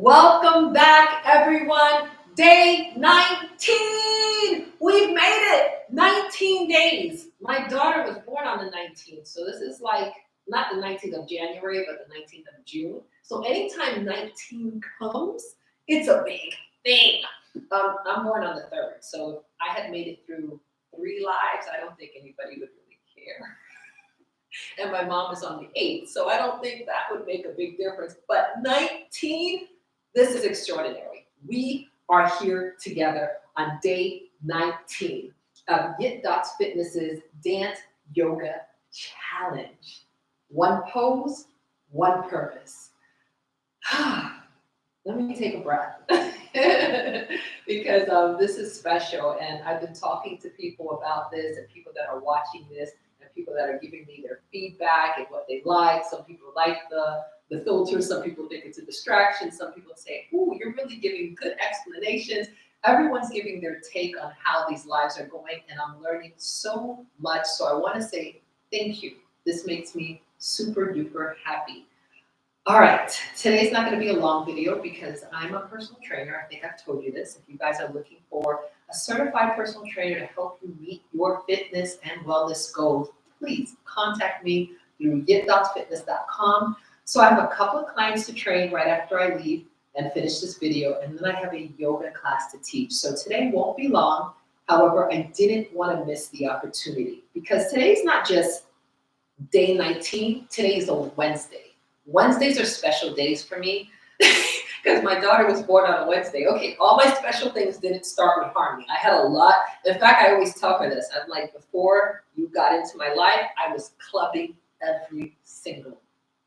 Welcome back, everyone. Day 19. We've made it. 19 days. My daughter was born on the 19th. So this is like not the 19th of January, but the 19th of June. So anytime 19 comes, it's a big thing. I'm born on the 3rd. So if I had made it through 3 lives, I don't think anybody would really care. And my mom is on the 8th. So I don't think that would make a big difference. But 19, this is extraordinary. We are here together on day 19 of YITDOTS Fitness's Dance Yoga Challenge. One pose, one purpose. Let me take a breath because this is special, and I've been talking to people about this and people that are watching this and people that are giving me their feedback and what they like. Some people like the filter, some people think it's a distraction, some people say, ooh, you're really giving good explanations. Everyone's giving their take on how these lives are going, and I'm learning so much. So I want to say thank you. This makes me super duper happy. All right, today's not going to be a long video because I'm a personal trainer. I think I've told you this. If you guys are looking for a certified personal trainer to help you meet your fitness and wellness goals, please contact me through YITDOTSFitness.com. So I have a couple of clients to train right after I leave and finish this video, and then I have a yoga class to teach. So today won't be long. However, I didn't want to miss the opportunity because today's not just day 19, today is a Wednesday. Wednesdays are special days for me because my daughter was born on a Wednesday. Okay, all my special things didn't start with Harmony. I had a lot. In fact, I always tell her this. I'm like, before you got into my life, I was clubbing every single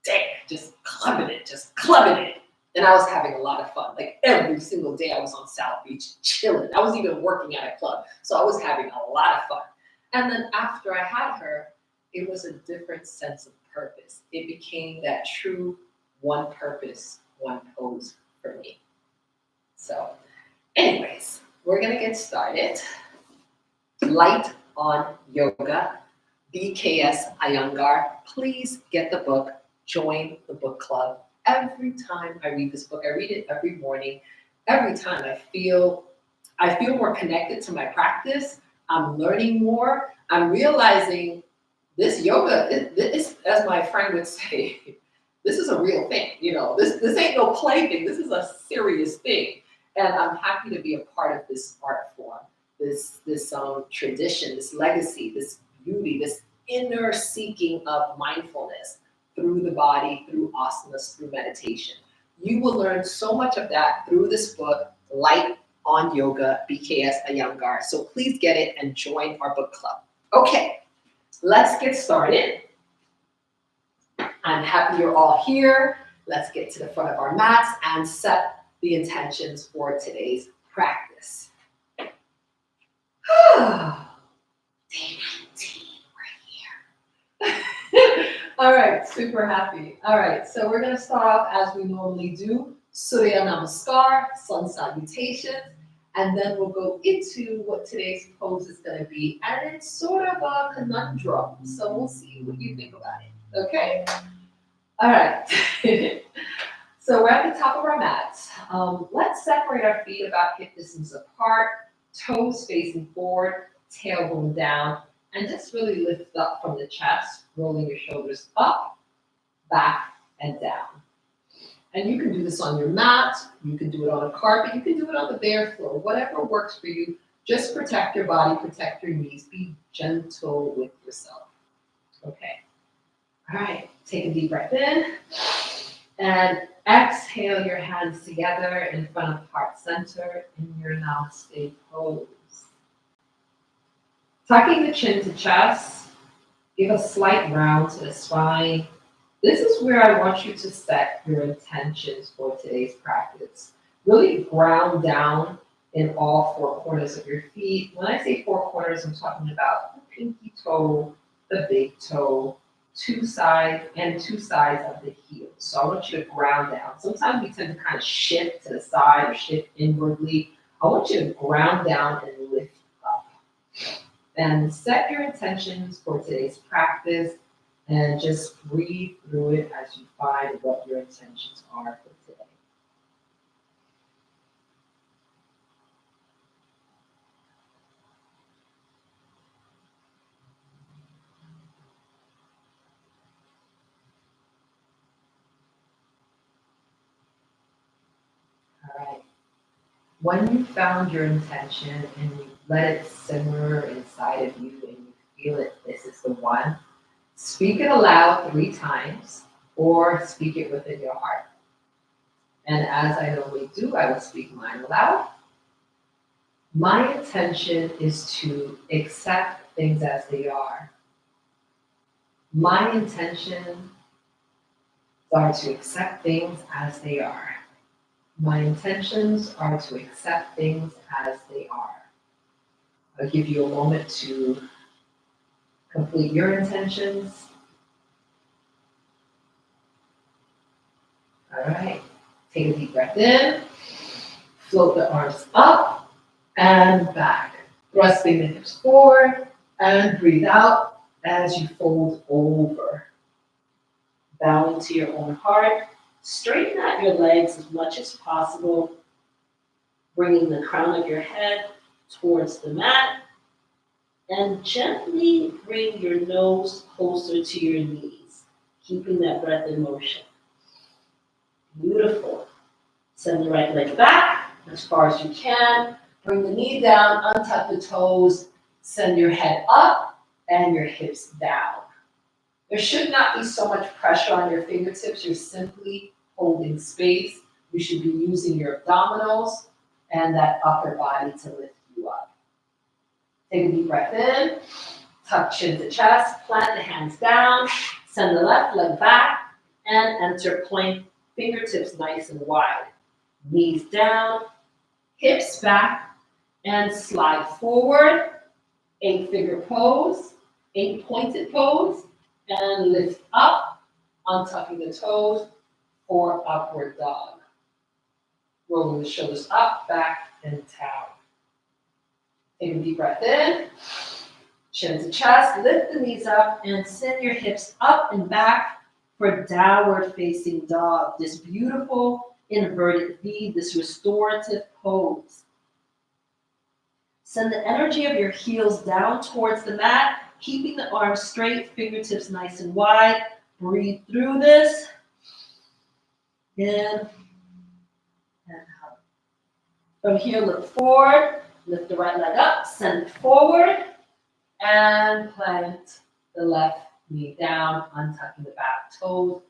day, just clubbing it. And I was having a lot of fun. Like every single day I was on South Beach chilling. I was even working at a club. So I was having a lot of fun. And then after I had her, it was a different sense of purpose. It became that true one purpose, one pose for me. So anyways, we're gonna get started. Light on Yoga, BKS Iyengar. Please get the book, join the book club. Every time I read this book, I read it every morning. Every time I feel more connected to my practice. I'm learning more. I'm realizing this yoga, is, as my friend would say, this is a real thing. You know, this ain't no play thing. This is a serious thing. And I'm happy to be a part of this art form, this tradition, this legacy, this beauty, this inner seeking of mindfulness through the body, through asanas, through meditation. You will learn so much of that through this book, Light on Yoga, BKS Iyengar. So please get it and join our book club. Okay. Let's get started. I'm happy you're all here. Let's get to the front of our mats and set the intentions for today's practice. Day 19, we're here. All right, super happy. All right, so we're going to start off as we normally do. Surya Namaskar, sun salutations. And then we'll go into what today's pose is going to be. And it's sort of a conundrum. So we'll see what you think about it. Okay? All right. So we're at the top of our mats. Let's separate our feet about hip distance apart, toes facing forward, tailbone down, and just really lift up from the chest, rolling your shoulders up, back, and down. And you can do this on your mat, you can do it on a carpet, you can do it on the bare floor, whatever works for you. Just protect your body, protect your knees, be gentle with yourself. Okay. All right, take a deep breath in and exhale your hands together in front of heart center in your Namaste pose. Tucking the chin to chest, give a slight round to the spine. This is where I want you to set your intentions for today's practice. Really ground down in all 4 corners of your feet. When I say 4 corners, I'm talking about the pinky toe, the big toe, 2 sides, and 2 sides of the heel. So I want you to ground down. Sometimes we tend to kind of shift to the side or shift inwardly. I want you to ground down and lift up. And set your intentions for today's practice. And just breathe through it as you find what your intentions are for today. When you found your intention and you let it simmer inside of you and you feel it, this is the one, speak it aloud 3 times or speak it within your heart. And as I normally do, I will speak mine aloud. My intention is to accept things as they are. My intentions are to accept things as they are. My intentions are to accept things as they are. I'll give you a moment to complete your intentions. All right, take a deep breath in, float the arms up and back, thrusting the hips forward, and breathe out as you fold over. Bow into your own heart, straighten out your legs as much as possible, bringing the crown of your head towards the mat, and gently bring your nose closer to your knees, keeping that breath in motion. Beautiful. Send the right leg back as far as you can. Bring the knee down, untuck the toes, send your head up and your hips down. There should not be so much pressure on your fingertips. You're simply holding space. You should be using your abdominals and that upper body to lift you up. Take a deep breath in, tuck chin to chest, plant the hands down, send the left leg back, and enter plank, fingertips nice and wide. Knees down, hips back, and slide forward. 8-figure pose, 8-pointed pose, and lift up, untucking the toes for upward dog. Rolling the shoulders up, back, and down. Take a deep breath in, chin to chest, lift the knees up, and send your hips up and back for downward facing dog. This beautiful inverted V, this restorative pose. Send the energy of your heels down towards the mat, keeping the arms straight, fingertips nice and wide. Breathe through this. In and out. From here, look forward. Lift the right leg up, send it forward, and plant the left knee down, untucking the back toes,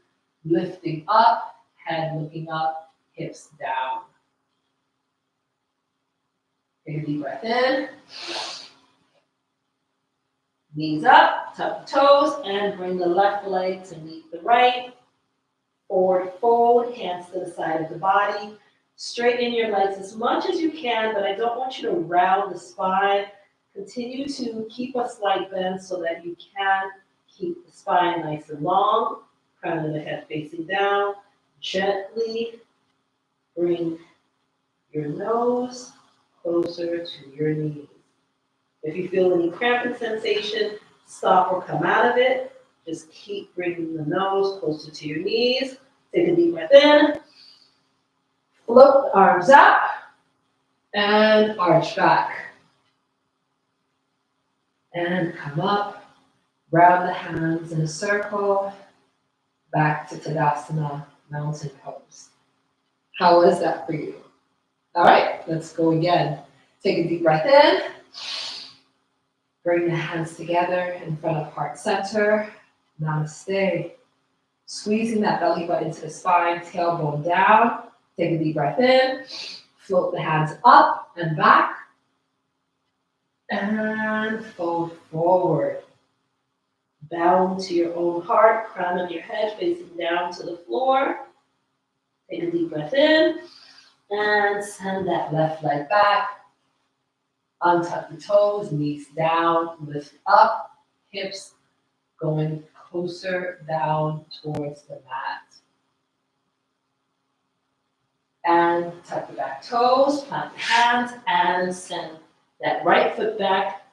lifting up, head looking up, hips down. Take a deep breath in. Knees up, tuck the toes, and bring the left leg to meet the right. Forward fold, hands to the side of the body. Straighten your legs as much as you can, but I don't want you to round the spine. Continue to keep a slight bend so that you can keep the spine nice and long. Crown of the head facing down. Gently bring your nose closer to your knees. If you feel any cramping sensation, stop or come out of it. Just keep bringing the nose closer to your knees. Take a deep breath in. Float the arms up and arch back. And come up, round the hands in a circle, back to Tadasana, mountain pose. How was that for you? All right, let's go again. Take a deep breath in. Bring the hands together in front of heart center. Namaste. Squeezing that belly button to the spine, tailbone down. Take a deep breath in. Float the hands up and back. And fold forward. Bow to your own heart, crown of your head facing down to the floor. Take a deep breath in. And send that left leg back. Untuck the toes, knees down, lift up, hips going closer down towards the mat. And tuck the back toes, plant the hands, and send that right foot back.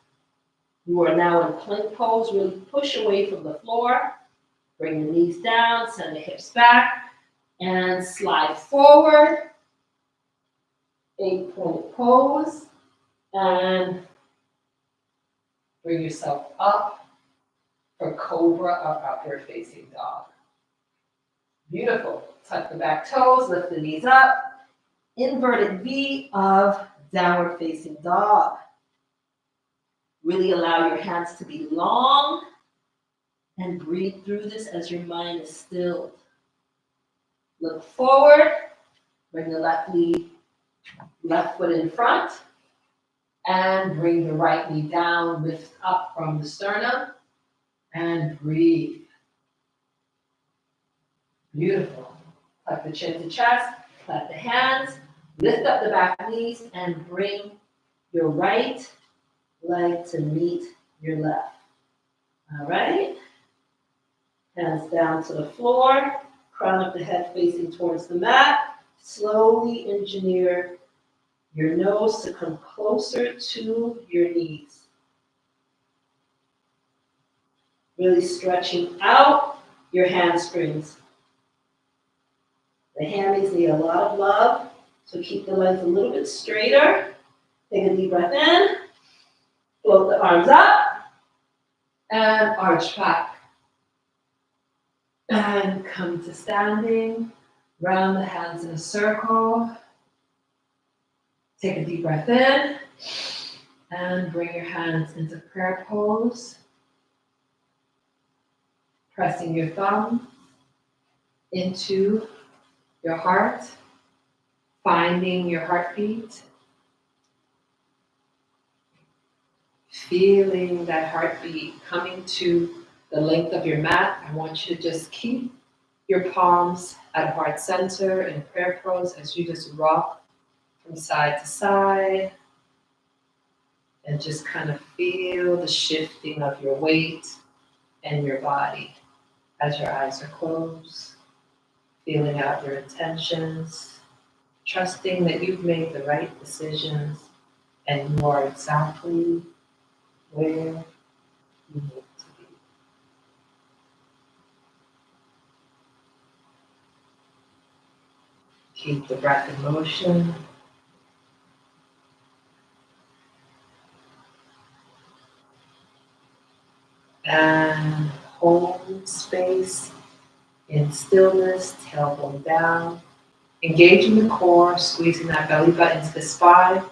You are now in plank pose. Really push away from the floor. Bring the knees down, send the hips back, and slide forward. 8-point pose. And bring yourself up for cobra or upward facing dog. Beautiful. Tuck the back toes, lift the knees up. inverted V of downward facing dog. Really allow your hands to be long and breathe through this as your mind is stilled. Look forward, bring the left foot in front, and bring the right knee down, lift up from the sternum, and breathe. Beautiful. Tuck the chin to chest, clap the hands, lift up the back knees, and bring your right leg to meet your left. All right? Hands down to the floor, crown of the head facing towards the mat. Slowly engineer your nose to come closer to your knees. Really stretching out your hamstrings. The hammies need a lot of love, so keep the legs a little bit straighter. Take a deep breath in, float the arms up, and arch back. And come to standing, round the hands in a circle. Take a deep breath in, and bring your hands into prayer pose. Pressing your thumb into your heart, finding your heartbeat, feeling that heartbeat coming to the length of your mat. I want you to just keep your palms at heart center in prayer pose as you just rock from side to side and just kind of feel the shifting of your weight and your body as your eyes are closed, feeling out your intentions, trusting that you've made the right decisions and you are exactly where you need to be. Keep the breath in motion. And hold space in stillness, tailbone down. Engaging the core, squeezing that belly button to the spine.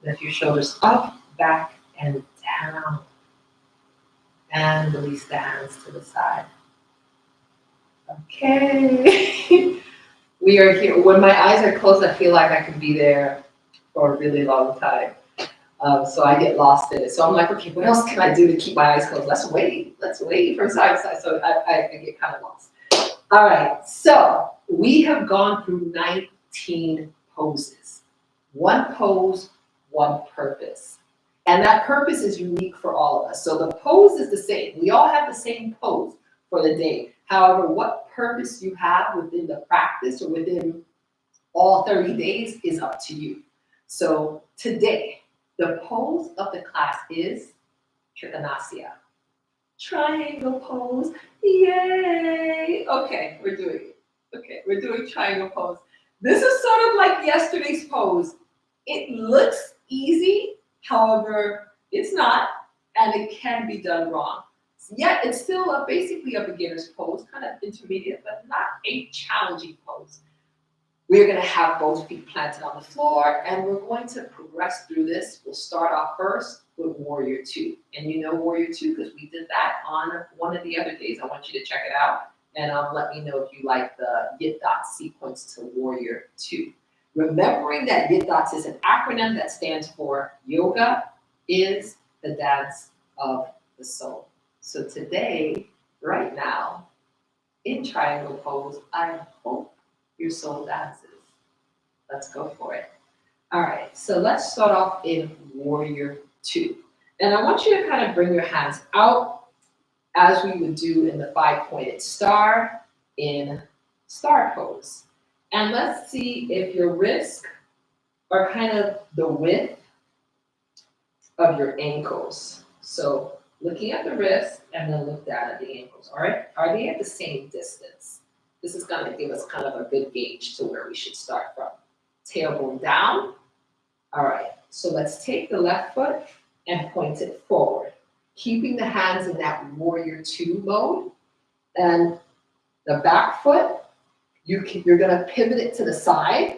Lift your shoulders up, back, and down. And release the hands to the side. Okay. We are here. When my eyes are closed, I feel like I can be there for a really long time. So I get lost in it. So I'm like, okay, what else can I do to keep my eyes closed? Let's wait from side to side. So I get kind of lost. All right, so we have gone through 19 poses. One pose, one purpose. And that purpose is unique for all of us. So the pose is the same. We all have the same pose for the day. However, what purpose you have within the practice or within all 30 days is up to you. So today, the pose of the class is Trikonasana. Triangle pose, yay! Okay, we're doing it. Okay, we're doing triangle pose. This is sort of like yesterday's pose. It looks easy, however, it's not, and it can be done wrong. Yet it's still basically a beginner's pose, kind of intermediate, but not a challenging pose. We're going to have both feet planted on the floor, and we're going to progress through this. We'll start off first with Warrior Two. And you know Warrior Two because we did that on one of the other days. I want you to check it out, and let me know if you like the YITDOTS sequence to Warrior Two. Remembering that YITDOTS is an acronym that stands for Yoga is the Dance of the Soul. So today, right now, in triangle pose, I hope your soul dances. Let's go for it. All right, so let's start off in Warrior Two. And I want you to kind of bring your hands out as we would do in the 5-pointed star in star pose. And let's see if your wrists are kind of the width of your ankles. So looking at the wrist and then look down at the ankles, all right? Are they at the same distance? This is going to give us kind of a good gauge to where we should start from. Tailbone down. All right, so let's take the left foot and point it forward, keeping the hands in that Warrior Two mode. And the back foot, you're going to pivot it to the side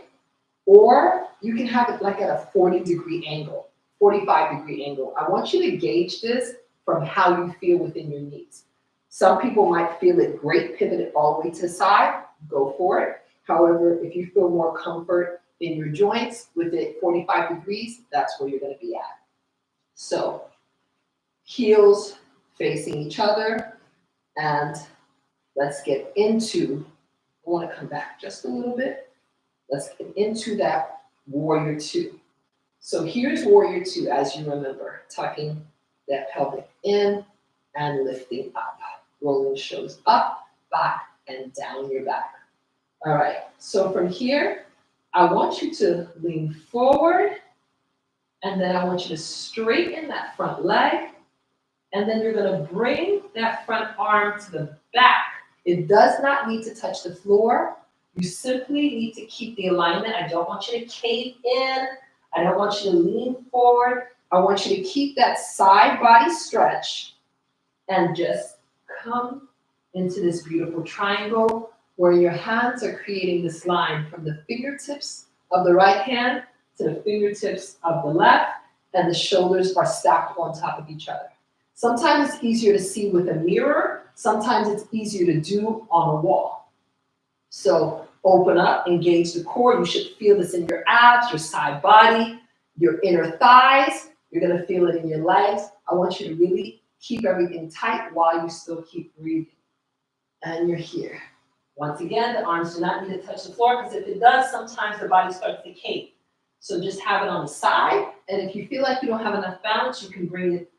Or you can have it like at a 40-degree angle, 45-degree angle. I want you to gauge this from how you feel within your knees. Some people might feel it great, pivoted all the way to the side, go for it. However, if you feel more comfort in your joints with it 45 degrees, that's where you're going to be at. So heels facing each other, and let's get into, I want to come back just a little bit. Let's get into that warrior two. So here's warrior two, as you remember, tucking that pelvic in and lifting up, rolling shoulders up, back, and down your back. All right, so from here, I want you to lean forward, and then I want you to straighten that front leg, and then you're gonna bring that front arm to the back. It does not need to touch the floor. You simply need to keep the alignment. I don't want you to cave in. I don't want you to lean forward. I want you to keep that side body stretch and just come into this beautiful triangle where your hands are creating this line from the fingertips of the right hand to the fingertips of the left, and the shoulders are stacked on top of each other. Sometimes it's easier to see with a mirror. Sometimes it's easier to do on a wall. So open up, engage the core. You should feel this in your abs, your side body, your inner thighs. You're gonna feel it in your legs. I want you to really keep everything tight while you still keep breathing. And you're here. Once again, the arms do not need to touch the floor, because if it does, sometimes the body starts to cave. So just have it on the side. And if you feel like you don't have enough balance, you can bring it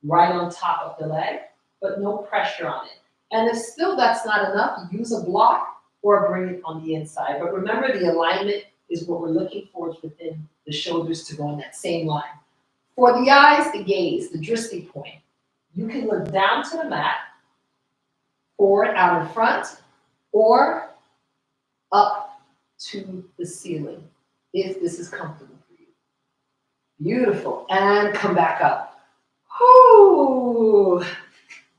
right on top of the leg, but no pressure on it. And if still that's not enough, use a block or bring it on the inside. But remember, the alignment is what we're looking for within the shoulders to go in that same line. For the eyes, the gaze, the drishti point, you can look down to the mat, forward out in front, or up to the ceiling, if this is comfortable for you. Beautiful, and come back up. Whoo!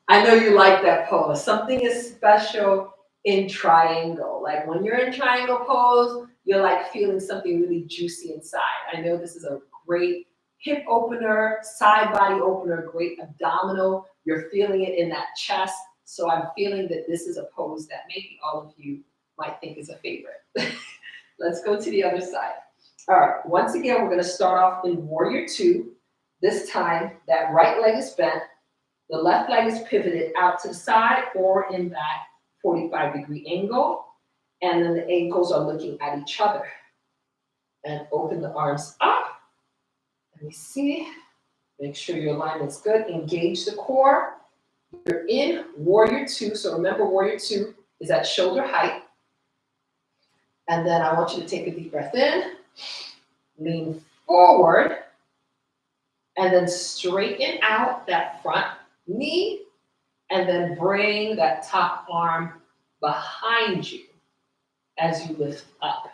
I know you like that pose. Something is special in triangle. Like when you're in triangle pose, you're like feeling something really juicy inside. I know this is a great hip opener, side body opener, great abdominal. You're feeling it in that chest. So I'm feeling that this is a pose that maybe all of you might think is a favorite. Let's go to the other side. All right, once again, we're gonna start off in warrior two. This time, that right leg is bent, the left leg is pivoted out to the side or in that 45-degree angle, and then the ankles are looking at each other. And open the arms up. Let me see. Make sure your alignment's good. Engage the core. You're in warrior two, so remember warrior two is at shoulder height. And then I want you to take a deep breath in, lean forward, and then straighten out that front knee, and then bring that top arm behind you as you lift up.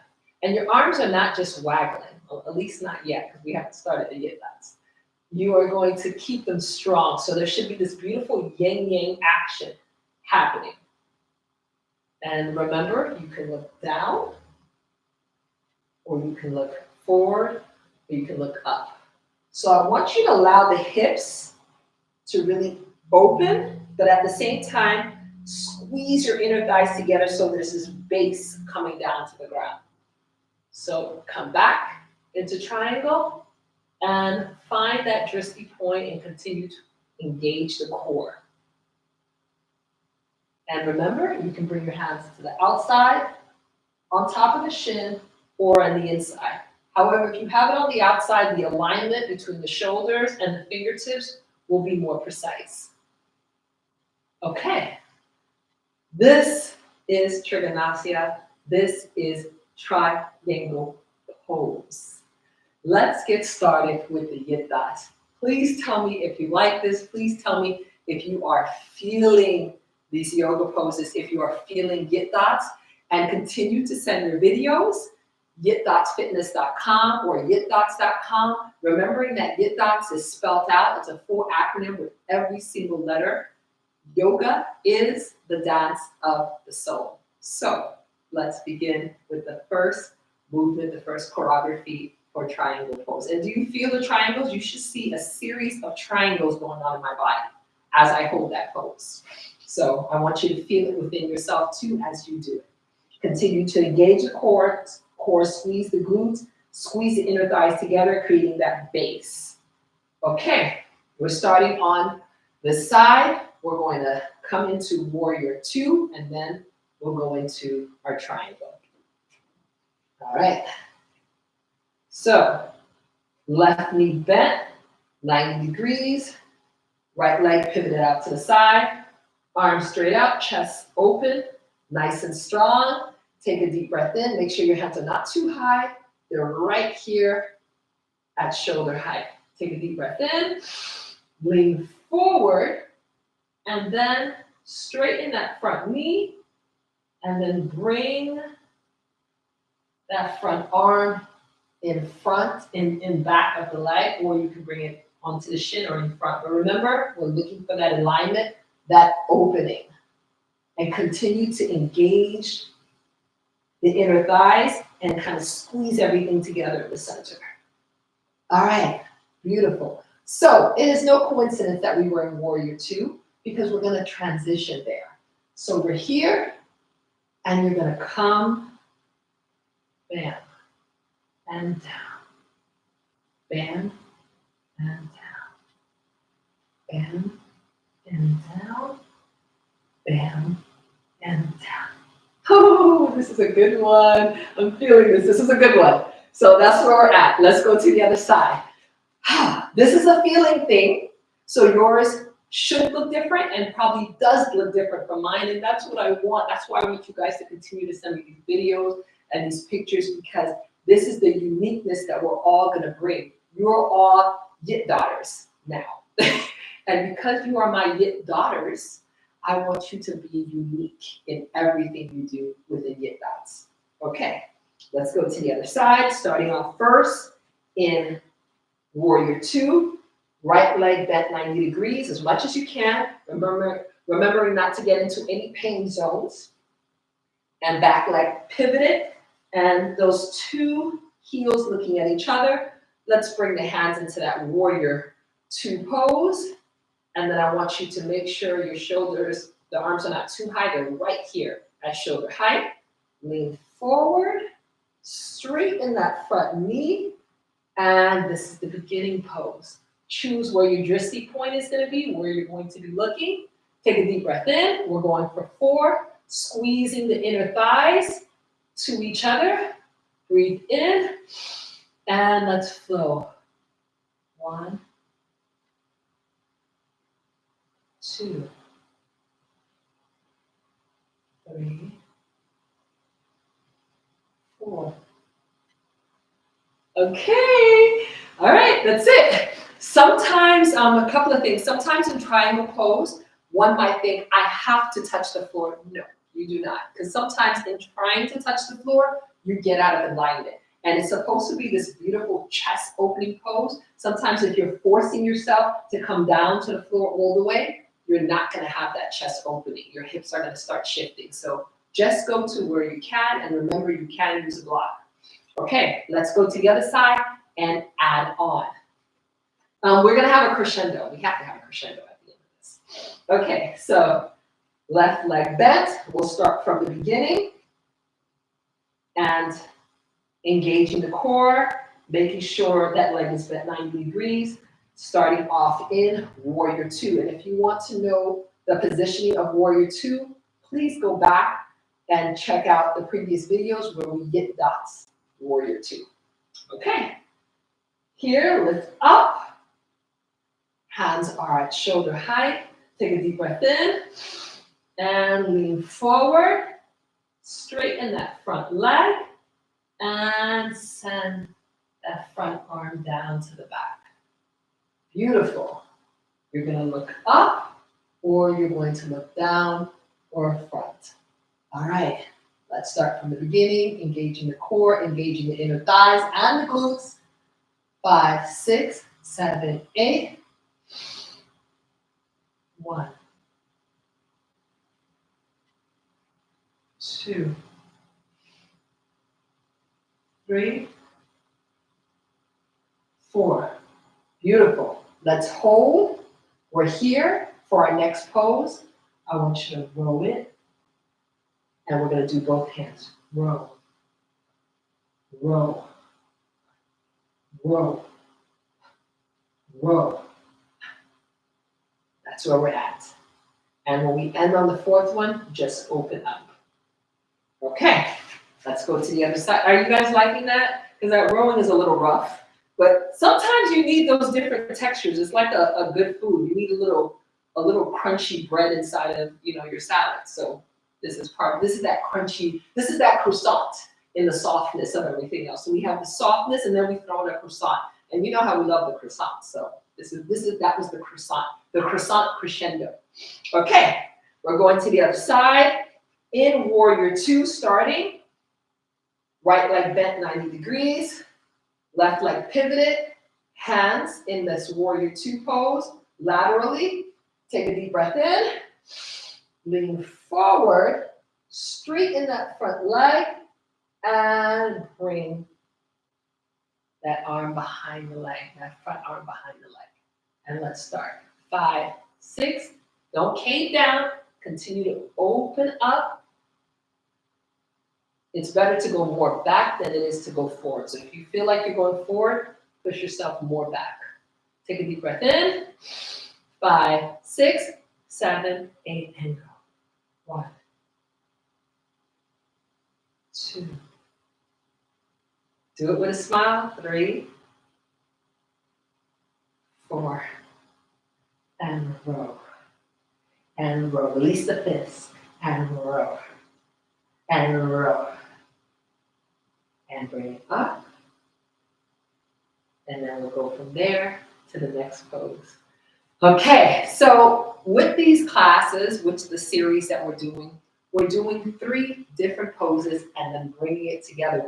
And your arms are not just waggling, well, at least not yet, because we haven't started the YITDOTS. You are going to keep them strong. So there should be this beautiful yin-yang action happening. And remember, you can look down, or you can look forward, or you can look up. So I want you to allow the hips to really open, but at the same time, squeeze your inner thighs together so there's this base coming down to the ground. So come back into triangle and find that drishti point and continue to engage the core. And remember, you can bring your hands to the outside, on top of the shin, or on the inside. However, if you have it on the outside, the alignment between the shoulders and the fingertips will be more precise. Okay, this is Trikonasya. This is triangle pose. Let's get started with the YITDOTS. Please tell me if you like this. Please tell me if you are feeling these yoga poses, if you are feeling YITDOTS, and continue to send your videos. YITDOTSFitness.com or YITDOTS.com. Remembering that YITDOTS is spelled out. It's a full acronym with every single letter. Yoga is the dance of the soul. So let's begin with the first movement, the first choreography for triangle pose. And do you feel the triangles? You should see a series of triangles going on in my body as I hold that pose. So I want you to feel it within yourself too as you do it. Continue to engage the core, squeeze the glutes, squeeze the inner thighs together, creating that base. Okay, we're starting on the side. We're going to come into warrior two, and then we'll go into our triangle. All right. So left knee bent, 90 degrees, right leg pivoted out to the side, arms straight out, chest open, nice and strong. Take a deep breath in. Make sure your hands are not too high. They're right here at shoulder height. Take a deep breath in, lean forward, and then straighten that front knee, and then bring that front arm in front, in back of the leg, or you can bring it onto the shin or in front. But remember, we're looking for that alignment, that opening, and continue to engage the inner thighs and kind of squeeze everything together in the center. All right, beautiful. So it is no coincidence that we were in warrior two, because we're going to transition there. So we're here, and you're going to come, bam, and down, bam, and down, bam, and down, bam, and down. Oh, this is a good one. I'm feeling this. This is a good one. So that's where we're at. Let's go to the other side. This is a feeling thing. So yours should look different and probably does look different from mine. And that's what I want. That's why I want you guys to continue to send me these videos and these pictures, because this is the uniqueness that we're all going to bring. You're all YITDOTers now. And because you are my YITDOTers, I want you to be unique in everything you do within YITDOTS. Okay, let's go to the other side, starting off first in warrior two. Right leg bent 90 degrees as much as you can. Remembering not to get into any pain zones. And back leg pivoted. And those two heels looking at each other. Let's bring the hands into that warrior two pose. And then I want you to make sure your shoulders, the arms are not too high. They're right here at shoulder height. Lean forward. Straighten that front knee. And this is the beginning pose. Choose where your drishti point is going to be, where you're going to be looking. Take a deep breath in. We're going for 4. Squeezing the inner thighs to each other. Breathe in. And let's flow. 1, 2, 3, 4. Okay. All right, that's it. Sometimes, a couple of things. Sometimes in triangle pose, one might think, I have to touch the floor. No, you do not. Because sometimes in trying to touch the floor, you get out of alignment. And it's supposed to be this beautiful chest opening pose. Sometimes if you're forcing yourself to come down to the floor all the way, you're not going to have that chest opening. Your hips are going to start shifting. So just go to where you can, and remember you can use a block. Okay, let's go to the other side and add on. We're going to have a crescendo. We have to have a crescendo at the end of this. Okay, so left leg bent. We'll start from the beginning and engaging the core, making sure that leg is bent 90 degrees, starting off in warrior two. And if you want to know the positioning of warrior two, please go back and check out the previous videos where we YITDOTS warrior two. Okay, here, lift up. Hands are at shoulder height. Take a deep breath in and lean forward. Straighten that front leg and send that front arm down to the back. Beautiful. You're going to look up, or you're going to look down or front. All right, let's start from the beginning, engaging the core, engaging the inner thighs and the glutes. 5, 6, 7, 8. 1, 2, 3, 4. Beautiful. Let's hold. We're here for our next pose. I want you to row it. And we're going to do both hands. Row, row, row, row. That's where we're at. And when we end on the 4th one, just open up. Okay, let's go to the other side. Are you guys liking that? Because that rowing is a little rough. But sometimes you need those different textures. It's like a good food. You need a little crunchy bread inside of your salad. So this is that crunchy, this is that croissant in the softness of everything else. So we have the softness and then we throw in a croissant. And you know how we love the croissant. So that was the croissant crescendo. Okay, we're going to the other side. In warrior 2, starting. Right leg bent 90 degrees. Left leg pivoted. Hands in this warrior 2 pose. Laterally. Take a deep breath in. Lean forward. Straighten that front leg. And bring that arm behind the leg. That front arm behind the leg. And let's start. 5, 6. Don't cave down. Continue to open up. It's better to go more back than it is to go forward. So if you feel like you're going forward, push yourself more back. Take a deep breath in. 5, 6, 7, 8, and go. 1, 2. Do it with a smile. 3, 4, and row. And row. Release the fist. And row. And row. And bring it up. And then we'll go from there to the next pose. Okay, so with these classes, which the series that we're doing 3 different poses and then bringing it together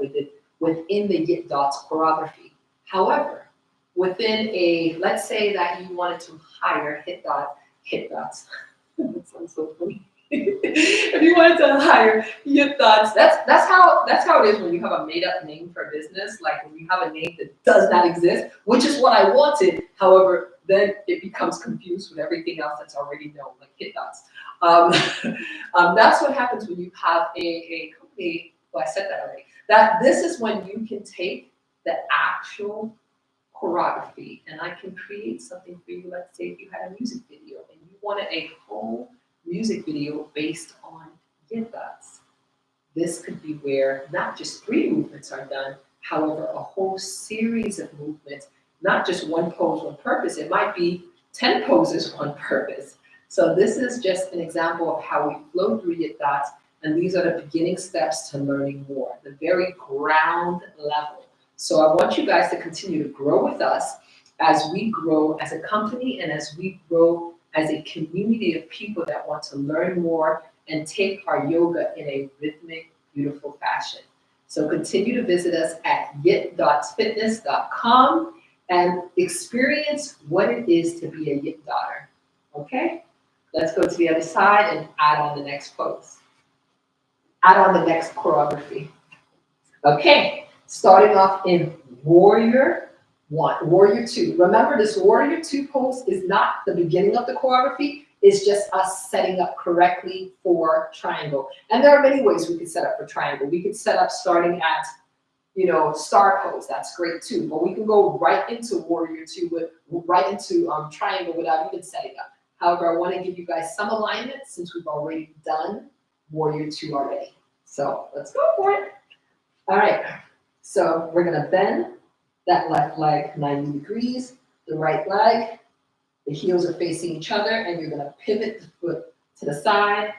within the YITDOTS choreography. However, within let's say that you wanted to hire YITDOTS. That sounds so funny. If you wanted to hire YITDOTS, that's how it is when you have a made up name for a business. Like when you have a name that does not exist, which is what I wanted. However, then it becomes confused with everything else that's already known, like YITDOTS. That's what happens when you have a company. Well, I said that already. That this is when you can take the actual choreography and I can create something for you. Let's say if you had a music video and you wanted a whole music video based on YITDOTS. This could be where not just 3 movements are done, however, a whole series of movements, not just one pose, one purpose. It might be 10 poses, one purpose. So this is just an example of how we flow through YITDOTS, and these are the beginning steps to learning more, the very ground level. So I want you guys to continue to grow with us as we grow as a company and as we grow as a community of people that want to learn more and take our yoga in a rhythmic, beautiful fashion. So continue to visit us at YITDOTSFitness.com and experience what it is to be a YIT daughter. Okay? Let's go to the other side and add on the next pose. Add on the next choreography. Okay, starting off in warrior 1, warrior 2. Remember, this warrior 2 pose is not the beginning of the choreography. It's just us setting up correctly for triangle. And there are many ways we could set up for triangle. We could set up starting at, star pose. That's great too. But we can go right into warrior 2, right into triangle without even setting up. However, I want to give you guys some alignment since we've already done warrior 2 already. So let's go for it. All right. So we're going to bend that left leg 90 degrees, the right leg. The heels are facing each other, and you're going to pivot the foot to the side.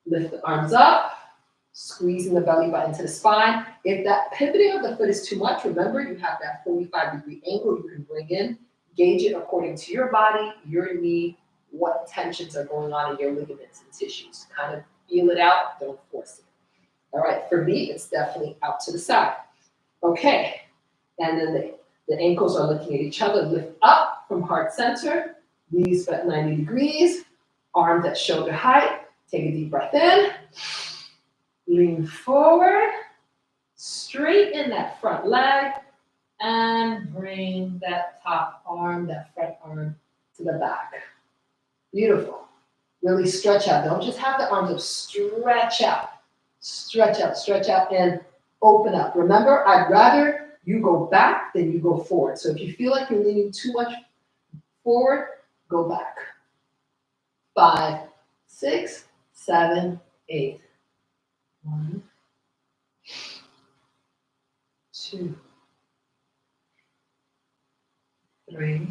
Lift the arms up, squeezing the belly button to the spine. If that pivoting of the foot is too much, remember you have that 45-degree angle you can bring in. Gauge it according to your body, your knee, what tensions are going on in your ligaments and tissues. Kind of feel it out, don't force it. All right, for me, it's definitely out to the side. Okay, and then the ankles are looking at each other. Lift up from heart center, knees at 90 degrees, arms at shoulder height. Take a deep breath in, lean forward, straighten straighten that front leg and bring that top arm, that front arm to the back. Beautiful. Really stretch out. Don't just have the arms up. Stretch out. Stretch out, and open up. Remember, I'd rather you go back than you go forward. So if you feel like you're leaning too much forward, go back. 5, 6, 7, 8. 1, 2, 3,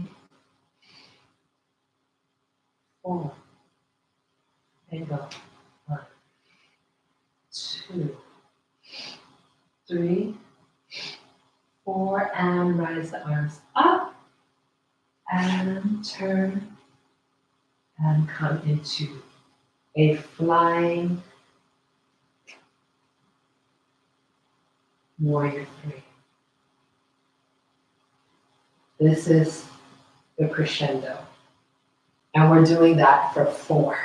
4. And go. 1, 2, 3, 4, and rise the arms up and turn and come into a flying warrior 3. This is the crescendo, and we're doing that for 4.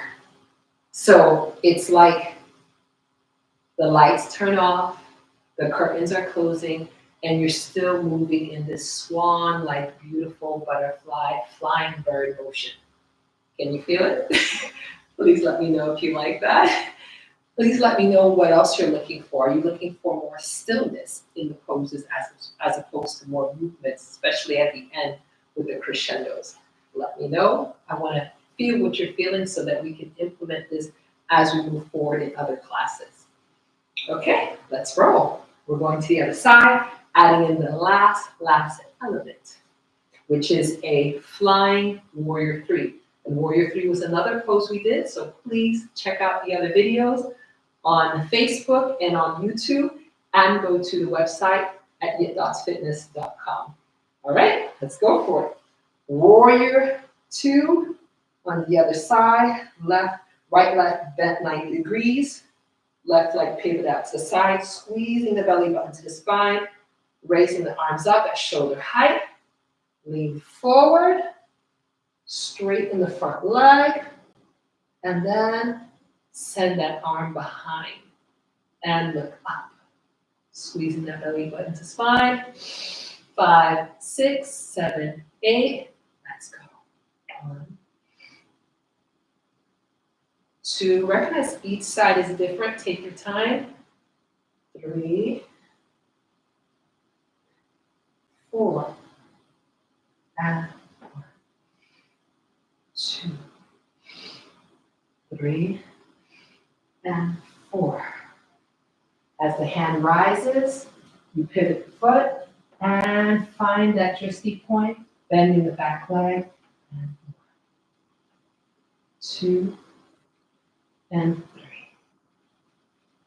So it's like the lights turn off, the curtains are closing, and you're still moving in this swan-like beautiful butterfly flying bird motion. Can you feel it? Please let me know if you like that. Please let me know what else you're looking for. Are you looking for more stillness in the poses as opposed to more movements, especially at the end with the crescendos? Let me know. I want to feel what you're feeling so that we can implement this as we move forward in other classes. Okay, let's roll. We're going to the other side, adding in the last element, which is a flying warrior 3. And warrior 3 was another pose we did, so please check out the other videos on Facebook and on YouTube, and go to the website at YITDOTSFitness.com. All right, let's go for it. Warrior 2 on the other side, right leg bent 90 degrees, left leg pivot out to the side, squeezing the belly button to the spine, raising the arms up at shoulder height, lean forward, straighten the front leg, and then send that arm behind and look up, squeezing that belly button to spine. 5, 6, 7, 8. Let's go. 1, 2. Recognize each side is different. Take your time. 3, 4, and 1, 2, 3, and 4. As the hand rises, you pivot the foot and find that trusty point, bending the back leg. And 1, 2, and 3.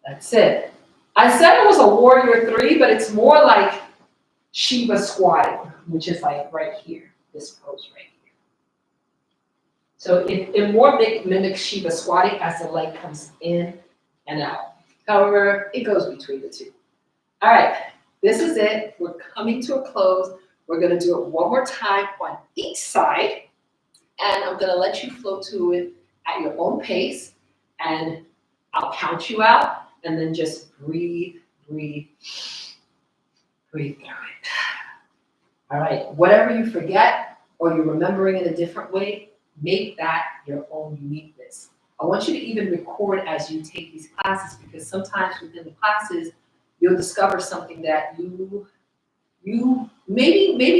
That's it. I said it was a warrior 3, but it's more like Shiva squatting, which is like right here, this pose right here. So it more mimics Shiva squatting as the leg comes in and out. However, it goes between the two. All right, this is it. We're coming to a close. We're gonna do it one more time on each side, and I'm gonna let you flow to it at your own pace, and I'll count you out, and then just breathe through it. All right, whatever you forget or you're remembering in a different way, make that your own uniqueness. I want you to even record as you take these classes, because sometimes within the classes, you'll discover something that maybe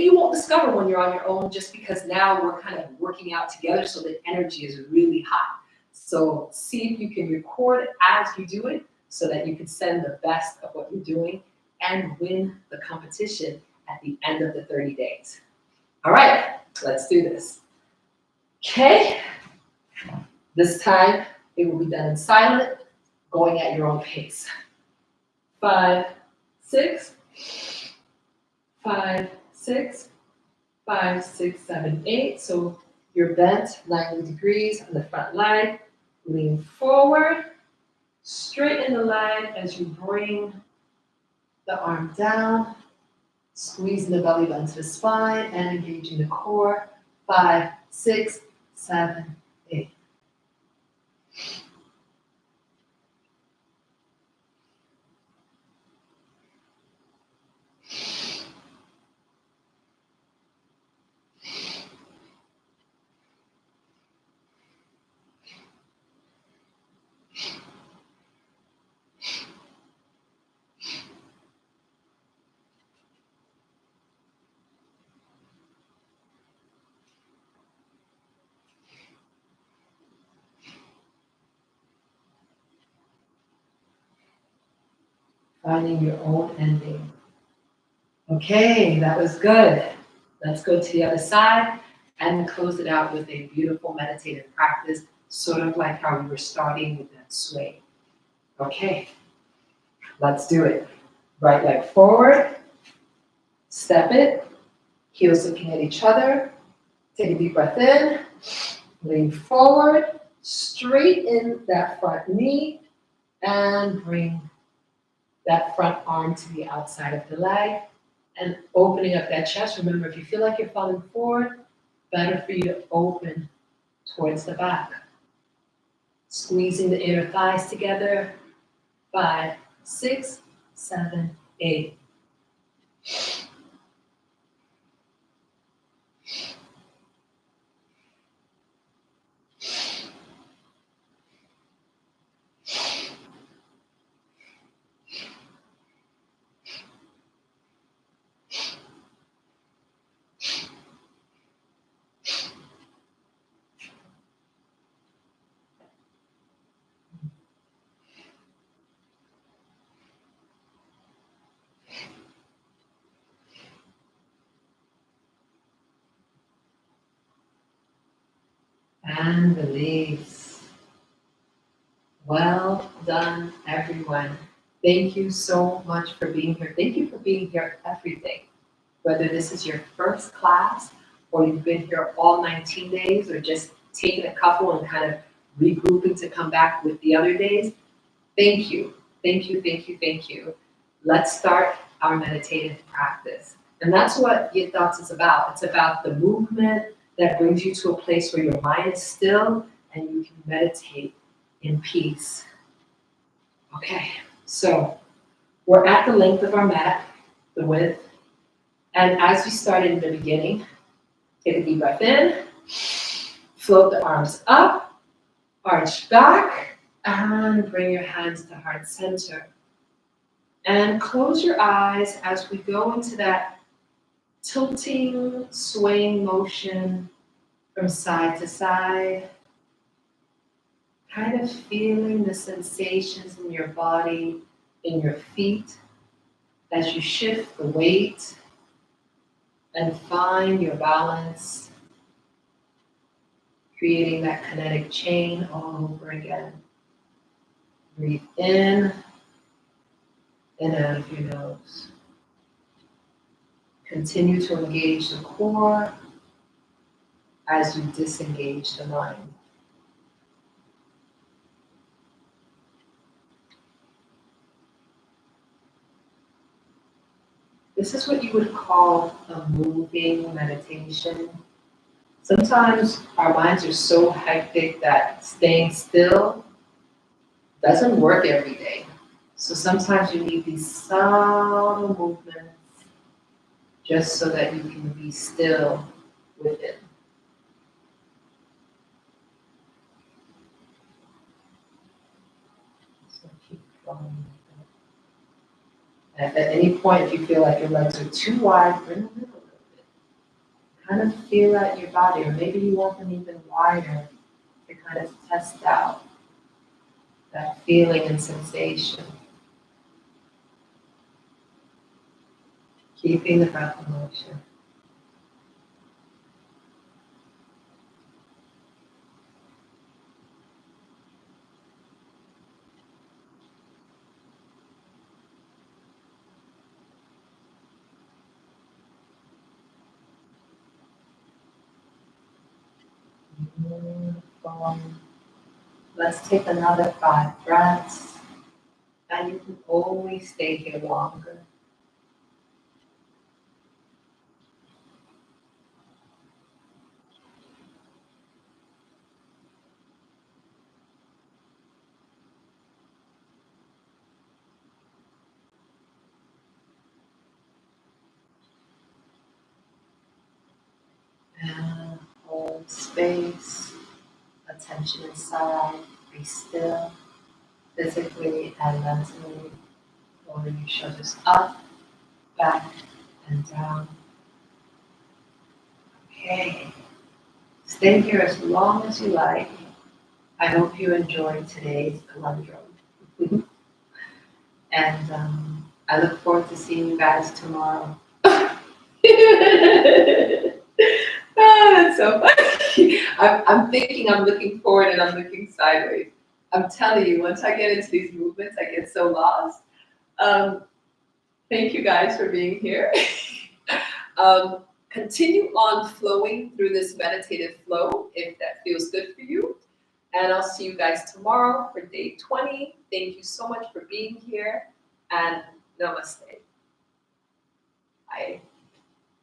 you won't discover when you're on your own, just because now we're kind of working out together, so the energy is really hot. So see if you can record as you do it, so that you can send the best of what you're doing and win the competition at the end of the 30 days. All right, let's do this. Okay, this time it will be done in silent, going at your own pace. 5, 6, 5, 6, 5, 6, 7, 8. So you're bent 90 degrees on the front leg. Lean forward, straighten the leg as you bring the arm down, squeezing the belly button to the spine and engaging the core. 5, 6, 7, 8. finding your own ending. Okay, that was good. Let's go to the other side and close it out with a beautiful meditative practice, sort of like how we were starting with that sway. Okay, let's do it. Right leg forward, step it, heels looking at each other. Take a deep breath in, lean forward, straighten that front knee, and bring that front arm to the outside of the leg. And opening up that chest. Remember, if you feel like you're falling forward, better for you to open towards the back. Squeezing the inner thighs together. 5, 6, 7, 8. And release. Well done, everyone. Thank you so much for being here. Thank you for being here every day. Whether this is your first class or you've been here all 19 days or just taking a couple and kind of regrouping to come back with the other days, thank you. Thank you, thank you, thank you. Let's start our meditative practice. And that's what YITDOTS is about. It's about the movement that brings you to a place where your mind is still and you can meditate in peace. Okay, so we're at the length of our mat, the width. And as we started in the beginning, take a deep breath in, float the arms up, arch back, and bring your hands to heart center. And close your eyes as we go into that tilting, swaying motion from side to side. Kind of feeling the sensations in your body, in your feet, as you shift the weight and find your balance, creating that kinetic chain all over again. Breathe in and out of your nose. Continue to engage the core as you disengage the mind. This is what you would call a moving meditation. Sometimes our minds are so hectic that staying still doesn't work every day. So sometimes you need these subtle movements just so that you can be still within. So keep going. And if at any point if you feel like your legs are too wide, bring them in a little bit. Kind of feel out your body, or maybe you want them even wider to kind of test out that feeling and sensation. Keeping the breath in motion. Let's take another 5 breaths, and you can always stay here longer. And hold space, attention inside, be still, physically and mentally. Lower your shoulders up, back, and down. Okay. Stay here as long as you like. I hope you enjoyed today's conundrum. And I look forward to seeing you guys tomorrow. Oh, that's so funny. I'm thinking I'm looking forward and I'm looking sideways. I'm telling you, once I get into these movements, I get so lost. Um, Thank you guys for being here. Continue on flowing through this meditative flow if that feels good for you. And I'll see you guys tomorrow for day 20. Thank you so much for being here and namaste. Bye.